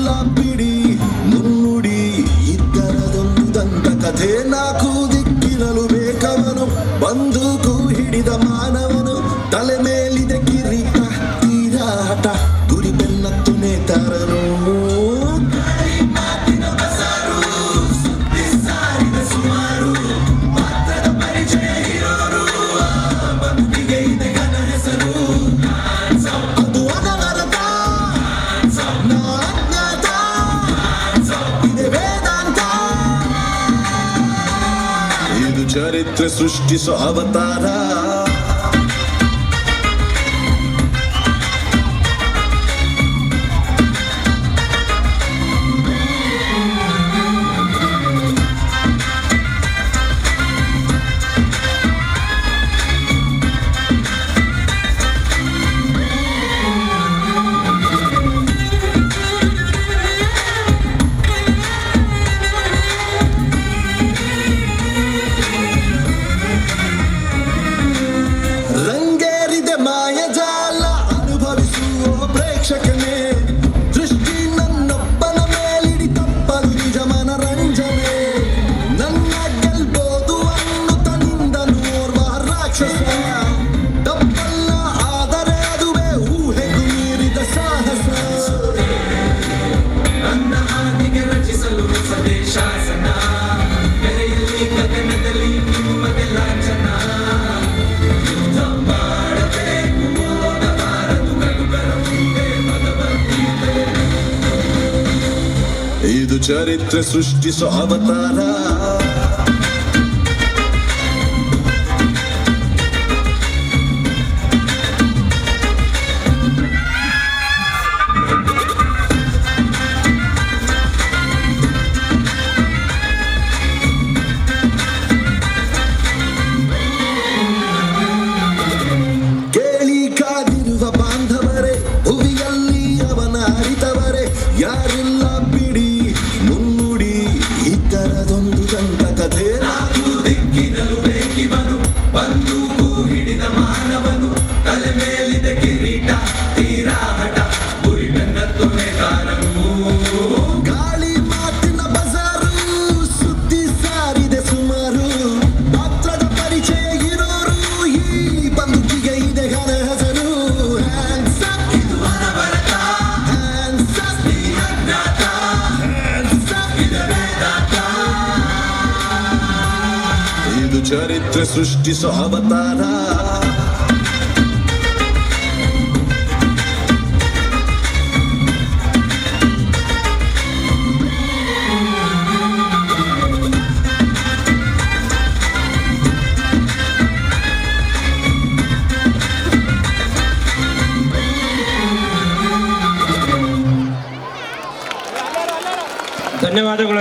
ಯಾರಿಲ್ಲ ಬಿಡಿ ಮುನ್ನುಡಿ ಇದ್ದರದೊಂದು ದಂತ ಕಥೆ ನಾಲ್ಕು ದಿಕ್ಕಿರಲು ಬೇಕವನು ಬಂದೂಕು ಹಿಡಿದ ಮಾನವನು ತಲೆ ಮೇಲಿದೆ ಕಿರೀಟ ತೀರಾಟ ಗುರಿ ಬೆನ್ನತ್ತು ನೇತಾರನು ಚರಿತ್ರೆ ಸೃಷ್ಟಿಸೋ ಅವತಾರ ದೃಷ್ಟಿ ನನ್ನೊಬ್ಬನ ಮೇಲಿಡಿ ತಪ್ಪಲು ನಿಜ ಮನರಂಜನೆ ನನ್ನ ಗೆಲ್ಬೋದು ಅನ್ನುತ್ತ ನಿಂದನು ಓರ್ವ ರಾಕ್ಷಸ ತಪ್ಪಲ್ಲ ಆದರೆ ಅದುವೇ ಊಹೆಗೂ ಮೀರಿದ ಸಾಹಸ ನನ್ನ ಹಾದಿಗೆ ರಚಿಸಲು ಹೊಸದೇ ಶಾಸನ ಬೆರೆಯಲ್ಲಿ ಗಗನದಲ್ಲಿ ನಿಮ್ಮದೆ ಲಾಂಛನ ಇದು ಚರಿತ್ರೆ ಸೃಷ್ಟಿಸೋ ಅವತಾರ ಕೇಳಿ ಕಾದಿರುವ ಬಾಂಧವರೇ ಭುವಿಯಲ್ಲಿ ಅವನ ಅರಿತವರೇ ಯಾರಿಲ್ಲ ಬಿಡಿ ಮುನ್ನುಡಿ ಇದ್ದರದೊಂದು ದಂತ ಕಥೆ ನಾಲ್ಕು ದಿಕ್ಕಿನಲು ಬೇಕಿವನು ಬಂದೂಕು ಹಿಡಿದ ಮಾನವನು ತಲೆ ಮೇಲಿದೆ ಕಿರೀಟ ತೀರಾಟ ಗುರಿ ಬೆನ್ನತ್ತು ನೇತಾರನು ಗಾಳಿ ಮಾತಿನ ಬಜಾರು ಸುದ್ದಿ ಸಾರಿದೆ ಸುಮಾರು ಪಾತ್ರದ ಪರಿಚಯ ಇರೋರು ಈ ಬಂದುಕಿಗೆ ಇದೆ ಘನ ಹೆಸರು ಇದು ಅನವರತ ಈ ಅಜ್ಞಾತ ಇದು ವೇದಾಂತ ಇದು ಚರಿತ್ರೆ ಸೃಷ್ಟಿಸೋ ಅವತಾರ ಧನ್ಯವಾದಗಳು.